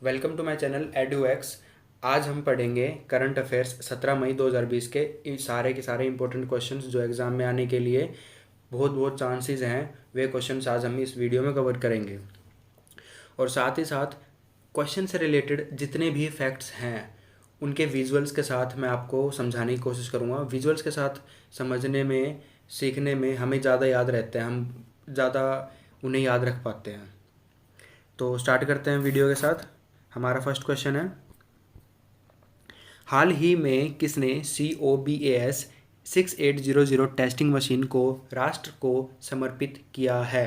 Welcome to my channel Eduex. आज हम पढ़ेंगे करंट अफेयर्स 17 मई 2020 के के सारे इंपॉर्टेंट क्वेश्चंस जो एग्ज़ाम में आने के लिए बहुत बहुत चांसेस हैं। वे क्वेश्चंस आज हम इस वीडियो में कवर करेंगे और साथ ही साथ क्वेश्चन से रिलेटेड जितने भी फैक्ट्स हैं उनके विजुअल्स के साथ मैं आपको समझाने की कोशिश करूँगा। विजुअल्स के साथ समझने में, सीखने में हमें ज़्यादा याद रहते हैं, हम ज़्यादा उन्हें याद रख पाते हैं। तो स्टार्ट करते हैं वीडियो के साथ। हमारा फर्स्ट क्वेश्चन है, हाल ही में किसने COBAS 6800 टेस्टिंग मशीन को राष्ट्र को समर्पित किया है?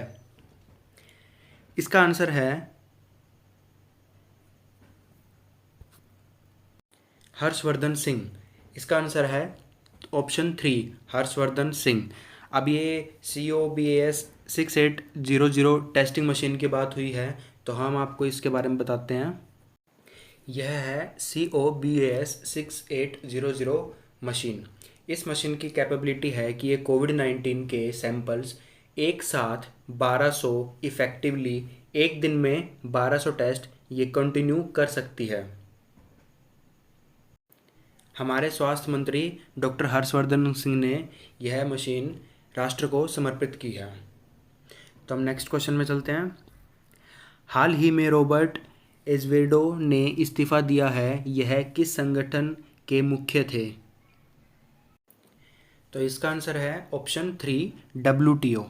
इसका आंसर है हर्षवर्धन सिंह। इसका आंसर है ऑप्शन 3, हर्षवर्धन सिंह। अब ये COBAS 6800 टेस्टिंग मशीन की बात हुई है तो हम आपको इसके बारे में बताते हैं। यह है COBAS 6800 मशीन। इस मशीन की कैपेबिलिटी है कि ये कोविड-19 के सैंपल्स एक साथ 1200 इफ़ेक्टिवली एक दिन में 1200 टेस्ट ये कंटिन्यू कर सकती है। हमारे स्वास्थ्य मंत्री डॉक्टर हर्षवर्धन सिंह ने यह मशीन राष्ट्र को समर्पित की है। तो हम नेक्स्ट क्वेश्चन में चलते हैं। हाल ही में रॉबर्ट एज़वेर्डो ने इस्तीफा दिया है, यह किस संगठन के मुख्य थे? तो इसका आंसर है ऑप्शन 3, WTO।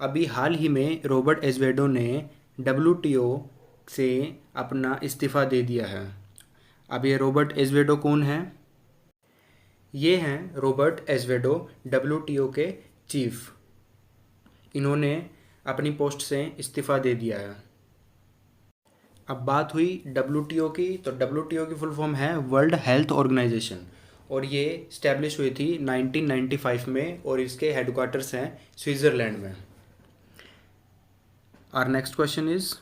अभी हाल ही में रॉबर्ट एज़वेर्डो ने WTO से अपना इस्तीफा दे दिया है। अब ये रॉबर्ट एज़वेर्डो कौन है? ये हैं रॉबर्ट एज़वेर्डो, WTO के चीफ। इन्होंने अपनी पोस्ट से इस्तीफा दे दिया है। अब बात हुई WTO की, तो WTO की फुल फॉर्म है वर्ल्ड हेल्थ ऑर्गेनाइजेशन और ये स्टैब्लिश हुई थी 1995 में और इसके हेडक्वार्टर्स हैं स्विट्ज़रलैंड में। और नेक्स्ट क्वेश्चन इज,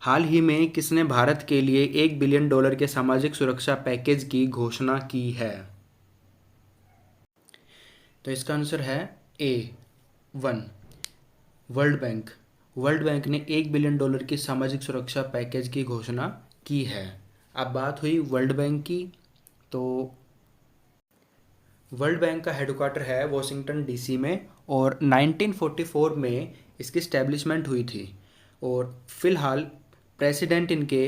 हाल ही में किसने भारत के लिए $1 बिलियन के सामाजिक सुरक्षा पैकेज की घोषणा की है? तो इसका आंसर है A1, world bank. World bank ने $1 बिलियन की सामाजिक सुरक्षा पैकेज की घोषणा की है। अब बात हुई वर्ल्ड बैंक की, तो वर्ल्ड बैंक का हेडक्वार्टर है वॉशिंगटन DC में और 1944 में इसकी स्टैब्लिशमेंट हुई थी और फिलहाल प्रेसिडेंट इनके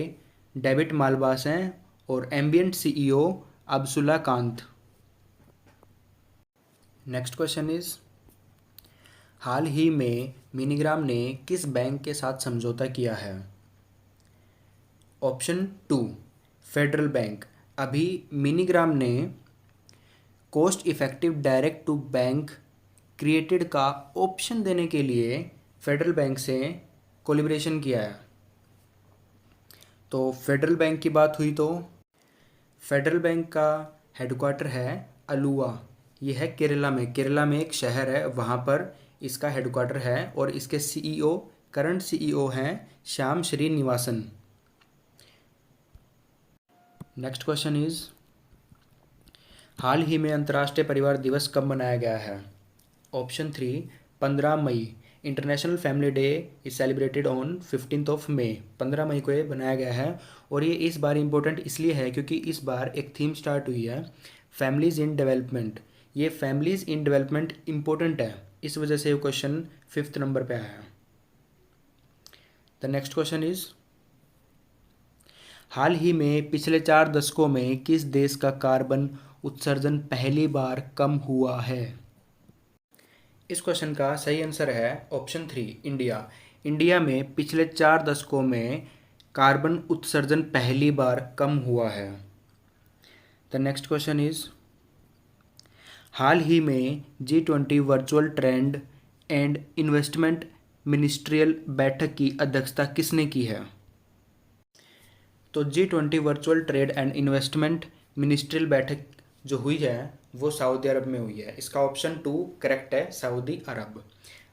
डेविड मालपास हैं और Ambient CEO Abdullah Kant. Next question is, हाल ही में मिनीग्राम ने किस बैंक के साथ समझौता किया है? Option 2, Federal Bank. अभी मिनीग्राम ने cost effective direct to bank created का ऑप्शन देने के लिए फेडरल बैंक से कोलिब्रेशन किया है। तो फेडरल बैंक की बात हुई तो फेडरल बैंक का हेडक्वार्टर है अलुवा। यह है केरला में एक शहर है, वहाँ पर इसका हेडक्वार्टर है और इसके करंट CEO हैं Shyam Srinivasan. Next question is, हाल ही में अंतर्राष्ट्रीय परिवार दिवस कब मनाया गया है? ऑप्शन 3, 15 मई। International family day is celebrated on 15 May. 15 मई को ये बनाया गया है और ये इस बार इम्पोर्टेंट इसलिए है क्योंकि इस बार एक थीम स्टार्ट हुई है, फैमिलीज़ इन डेवलपमेंट। ये फैमिलीज़ इन डेवलपमेंट इम्पोर्टेंट है, इस वजह से ये क्वेश्चन 5th नंबर पे आया है। द नेक्स्ट क्वेश्चन इज, हाल ही में पिछले 4 दशकों में किस देश का कार्बन उत्सर्जन पहली बार कम हुआ है? इस क्वेश्चन का सही आंसर है ऑप्शन 3, इंडिया। इंडिया में पिछले 4 दशकों में कार्बन उत्सर्जन पहली बार कम हुआ है। द नेक्स्ट क्वेश्चन इज, हाल ही में G20 virtual trade and investment ministerial बैठक की अध्यक्षता किसने की है? तो G20 virtual trade and investment ministerial बैठक जो हुई है वो सऊदी अरब में हुई है। इसका ऑप्शन 2 करेक्ट है, सऊदी अरब।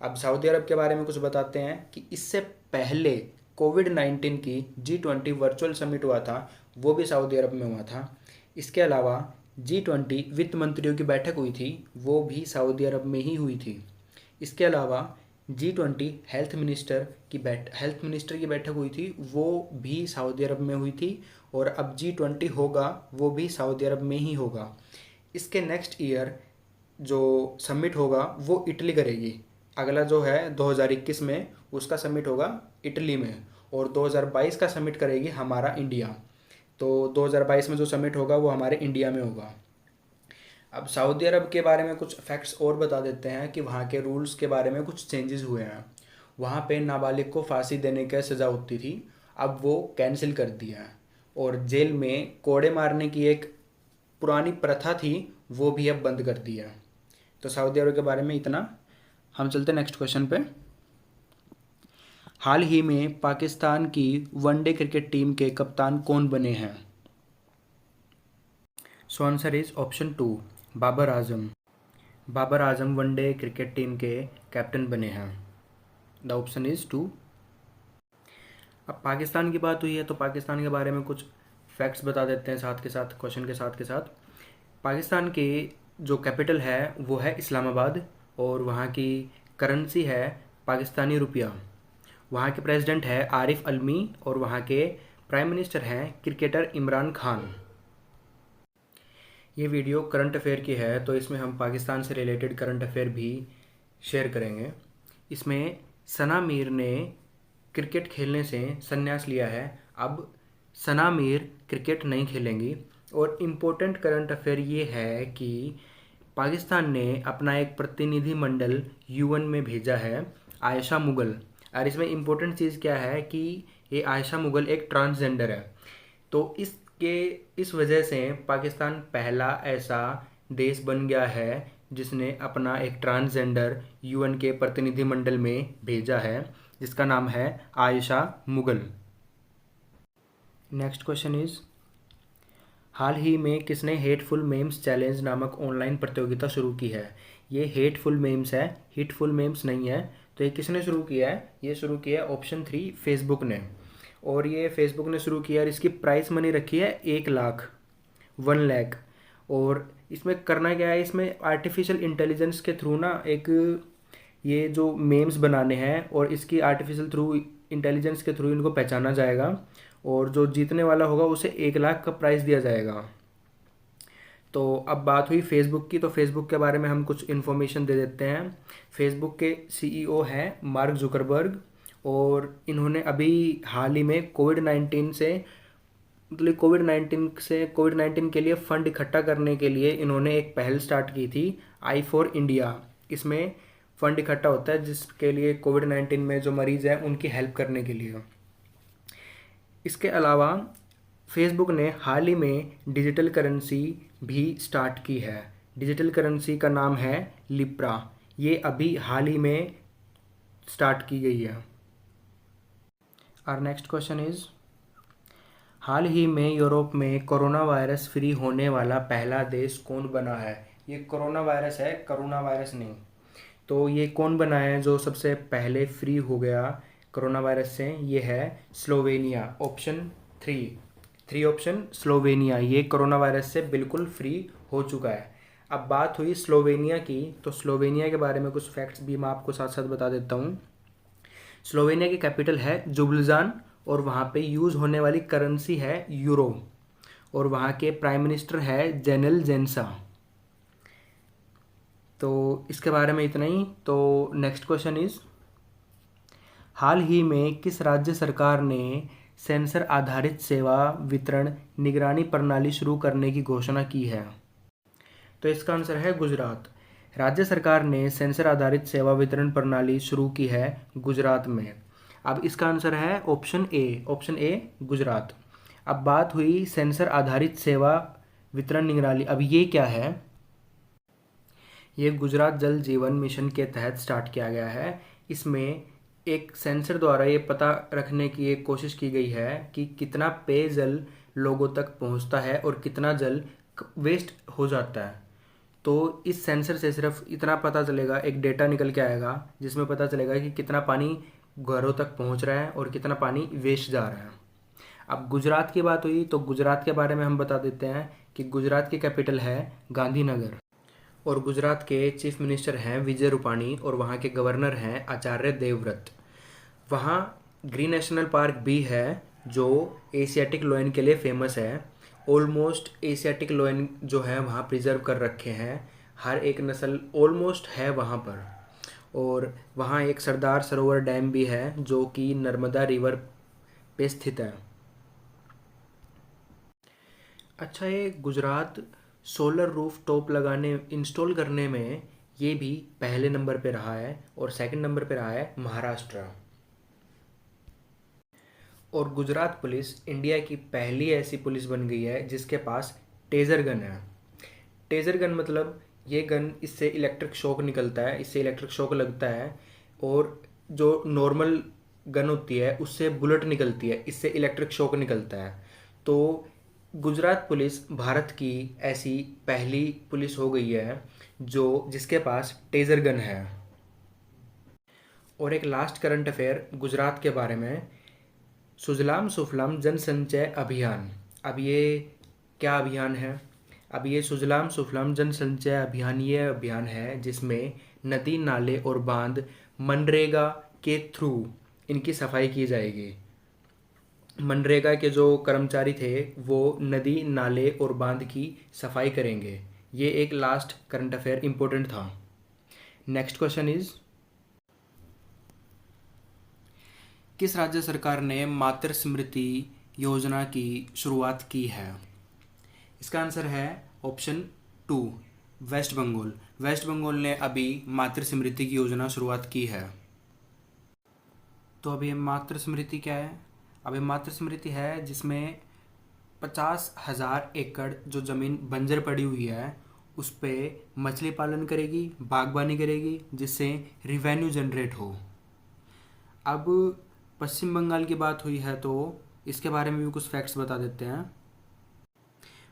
अब सऊदी अरब के बारे में कुछ बताते हैं कि इससे पहले कोविड-19 की G20 वर्चुअल समिट हुआ था, वो भी सऊदी अरब में हुआ था। इसके अलावा G20 वित्त मंत्रियों की बैठक हुई थी, वो भी सऊदी अरब में ही हुई थी। इसके अलावा G20 हेल्थ मिनिस्टर की बैठक हुई थी, वो भी सऊदी अरब में हुई थी, और अब G20 होगा वो भी सऊदी अरब में ही होगा। इसके नेक्स्ट ईयर जो समिट होगा वो इटली करेगी। अगला जो है 2021 में उसका समिट होगा इटली में, और 2022 का समिट करेगी हमारा इंडिया। तो 2022 में जो समिट होगा वो हमारे इंडिया में होगा। अब सऊदी अरब के बारे में कुछ फैक्ट्स और बता देते हैं कि वहाँ के रूल्स के बारे में कुछ चेंजेस हुए हैं। वहाँ पे नाबालिग को फांसी देने की सज़ा होती थी, अब वो कैंसिल कर दिया है। और जेल में कोड़े मारने की एक पुरानी प्रथा थी, वो भी अब बंद कर दिया है। तो सऊदी अरब के बारे में इतना। हम चलते हैं नेक्स्ट क्वेश्चन पे। हाल ही में पाकिस्तान की वनडे क्रिकेट टीम के कप्तान कौन बने हैं? So answer is option 2, Babar Azam. Babar Azam one day cricket team के कैप्टन बने हैं। The option is 2। अब पाकिस्तान की बात हुई है तो पाकिस्तान के बारे में कुछ फैक्ट्स बता देते हैं साथ के साथ, क्वेश्चन के साथ पाकिस्तान की जो कैपिटल है वो है इस्लामाबाद, और वहाँ की करेंसी है पाकिस्तानी रुपया। वहाँ के प्रेसिडेंट है आरिफ अलमी, और वहाँ के प्राइम मिनिस्टर हैं क्रिकेटर इमरान खान। ये वीडियो करंट अफेयर की है, तो इसमें हम पाकिस्तान से रिलेटेड करंट अफेयर भी शेयर करेंगे। इसमें सना मीर ने क्रिकेट खेलने से संन्यास लिया है, अब सना मीर क्रिकेट नहीं खेलेंगी। और इम्पोर्टेंट करंट अफेयर ये है कि पाकिस्तान ने अपना एक प्रतिनिधि मंडल यूएन में भेजा है, आयशा मुगल। और इसमें इम्पोर्टेंट चीज़ क्या है कि ये आयशा मुगल एक ट्रांसजेंडर है। तो इस वजह से पाकिस्तान पहला ऐसा देश बन गया है जिसने अपना एक ट्रांसजेंडर यूएन के प्रतिनिधिमंडल में भेजा है, जिसका नाम है Aisha Mughal. Next question is, हाल ही में किसने हेटफुल मेम्स चैलेंज नामक ऑनलाइन प्रतियोगिता शुरू की है? ये हेटफुल मेम्स है, हिटफुल मेम्स नहीं है। तो ये किसने शुरू किया है? ये शुरू किया है ऑप्शन 3, फेसबुक ने। और ये फेसबुक ने शुरू किया और इसकी प्राइस मनी रखी है 1 लाख, 1 लाख। और इसमें करना क्या है, इसमें आर्टिफिशियल इंटेलिजेंस के थ्रू ना एक ये जो मेम्स बनाने हैं, और इसकी आर्टिफिशियल थ्रू इंटेलिजेंस के थ्रू इनको पहचाना जाएगा, और जो जीतने वाला होगा उसे 1 लाख का प्राइज़ दिया जाएगा। तो अब बात हुई फेसबुक की, तो फेसबुक के बारे में हम कुछ इन्फॉर्मेशन दे देते हैं। फेसबुक के सीईओ हैं मार्क जुकरबर्ग, और इन्होंने अभी हाल ही में कोविड-19 के लिए फ़ंड इकट्ठा करने के लिए इन्होंने एक पहल स्टार्ट की थी, आई फॉर इंडिया। इसमें फ़ंड इकट्ठा होता है जिसके लिए कोविड-19 में जो मरीज़ हैं उनकी हेल्प करने के लिए। इसके अलावा फेसबुक ने हाल ही में डिजिटल करेंसी भी स्टार्ट की है। डिजिटल करेंसी का नाम है लिब्रा। ये अभी हाल ही में स्टार्ट की गई है। आवर नेक्स्ट क्वेश्चन इज, हाल ही में यूरोप में कोरोना वायरस फ्री होने वाला पहला देश कौन बना है? ये कोरोना वायरस है, करोना वायरस नहीं। तो ये कौन बना है जो सबसे पहले फ्री हो गया कोरोना वायरस से? ये है स्लोवेनिया। ऑप्शन 3 ऑप्शन स्लोवेनिया, ये कोरोना वायरस से बिल्कुल फ्री हो चुका है। अब बात हुई स्लोवेनिया की, तो स्लोवेनिया के बारे में कुछ फैक्ट्स भी मैं आपको साथ साथ बता देता हूँ। स्लोवेनिया की कैपिटल है जुब्लिजान, और वहाँ पे यूज़ होने वाली करेंसी है यूरो, और वहाँ के प्राइम मिनिस्टर है जेनल जेंसा। तो इसके बारे में इतना ही। तो नेक्स्ट क्वेश्चन इज, हाल ही में किस राज्य सरकार ने सेंसर आधारित सेवा वितरण निगरानी प्रणाली शुरू करने की घोषणा की है? तो इसका आंसर है गुजरात। राज्य सरकार ने सेंसर आधारित सेवा वितरण प्रणाली शुरू की है गुजरात में। अब इसका आंसर है ऑप्शन ए गुजरात। अब बात हुई सेंसर आधारित सेवा वितरण निगरानी, अब ये क्या है? ये गुजरात जल जीवन मिशन के तहत स्टार्ट किया गया है। इसमें एक सेंसर द्वारा ये पता रखने की एक कोशिश की गई है कि कितना पेयजल लोगों तक पहुंचता है और कितना जल वेस्ट हो जाता है। तो इस सेंसर से सिर्फ इतना पता चलेगा, एक डेटा निकल के आएगा जिसमें पता चलेगा कि कितना पानी घरों तक पहुंच रहा है और कितना पानी वेस्ट जा रहा है। अब गुजरात की बात हुई, तो गुजरात के बारे में हम बता देते हैं कि गुजरात की कैपिटल है गांधीनगर। और गुजरात के चीफ मिनिस्टर हैं विजय रूपाणी और वहाँ के गवर्नर हैं आचार्य देवव्रत। वहाँ ग्रीन नेशनल पार्क भी है जो एशियाटिक लोयन के लिए फेमस है। ऑलमोस्ट एशियाटिक लोयन जो है वहाँ प्रिजर्व कर रखे हैं, हर एक नस्ल ऑलमोस्ट है वहाँ पर। और वहाँ एक सरदार सरोवर डैम भी है जो कि नर्मदा रिवर पे स्थित है। अच्छा, ये Gujarat solar roof top install करने में ये भी पहले नंबर पे रहा है और सेकंड नंबर पे रहा है महाराष्ट्र। और गुजरात पुलिस इंडिया की पहली ऐसी पुलिस बन गई है जिसके पास टेज़र गन है। टेज़र गन मतलब ये गन, इससे इलेक्ट्रिक शॉक निकलता है, इससे इलेक्ट्रिक शॉक लगता है और जो नॉर्मल गन होती है उससे बुलेट निकलती है, इससे इलेक्ट्रिक शॉक निकलता है। तो गुजरात पुलिस भारत की ऐसी पहली पुलिस हो गई है जो जिसके पास टेज़र गन है। और एक लास्ट करंट अफेयर गुजरात के बारे में, सुजलाम सुफलाम जन संचय अभियान। अब ये क्या अभियान है? अब ये सुजलाम सुफलाम जन संचय अभियान ये अभियान है जिसमें नदी नाले और बांध मनरेगा के थ्रू इनकी सफाई की जाएगी। मनरेगा के जो कर्मचारी थे वो नदी नाले और बांध की सफाई करेंगे। ये एक लास्ट करंट अफेयर इम्पोर्टेंट था। नेक्स्ट क्वेश्चन इज, किस राज्य सरकार ने मातृ स्मृति योजना की शुरुआत की है? इसका आंसर है ऑप्शन 2, वेस्ट बंगाल। वेस्ट बंगाल ने अभी मातृ स्मृति की योजना शुरुआत की है। तो अभी मातृ स्मृति क्या है? अभी मातृ स्मृति है जिसमें 50,000 एकड़ जो ज़मीन बंजर पड़ी हुई है उस पर मछली पालन करेगी, बागबानी करेगी, जिससे रिवेन्यू जनरेट हो। अब पश्चिम बंगाल की बात हुई है तो इसके बारे में भी कुछ फैक्ट्स बता देते हैं।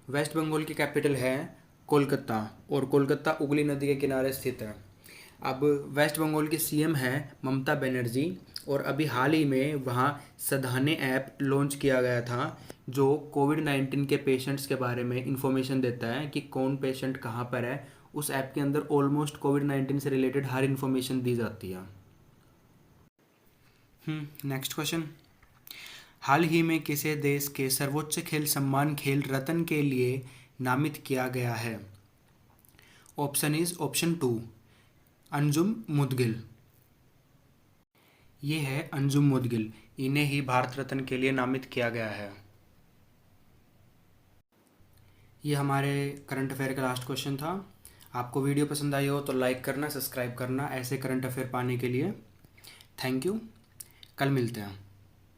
वेस्ट बंगाल की कैपिटल है कोलकाता और कोलकाता उगली नदी के किनारे स्थित है। अब वेस्ट बंगाल की सीएम है ममता बनर्जी और अभी हाल ही में वहाँ सधाने ऐप लॉन्च किया गया था जो कोविड-19 के पेशेंट्स के बारे में इंफॉर्मेशन देता है कि कौन पेशेंट कहाँ पर है। उस ऐप के अंदर ऑलमोस्ट कोविड-19 से रिलेटेड हर इन्फॉर्मेशन दी जाती है। नेक्स्ट क्वेश्चन, हाल ही में किसे देश के सर्वोच्च खेल सम्मान खेल रत्न के लिए नामित किया गया है? Option is option 2, Anjum Moudgil. ये है अंजुम मुदगिल, इन्हें ही भारत रत्न के लिए नामित किया गया है। ये हमारे करंट अफेयर का लास्ट क्वेश्चन था। आपको वीडियो पसंद आई हो तो लाइक करना, सब्सक्राइब करना ऐसे करंट अफेयर पाने के लिए। थैंक यू, कल मिलते हैं।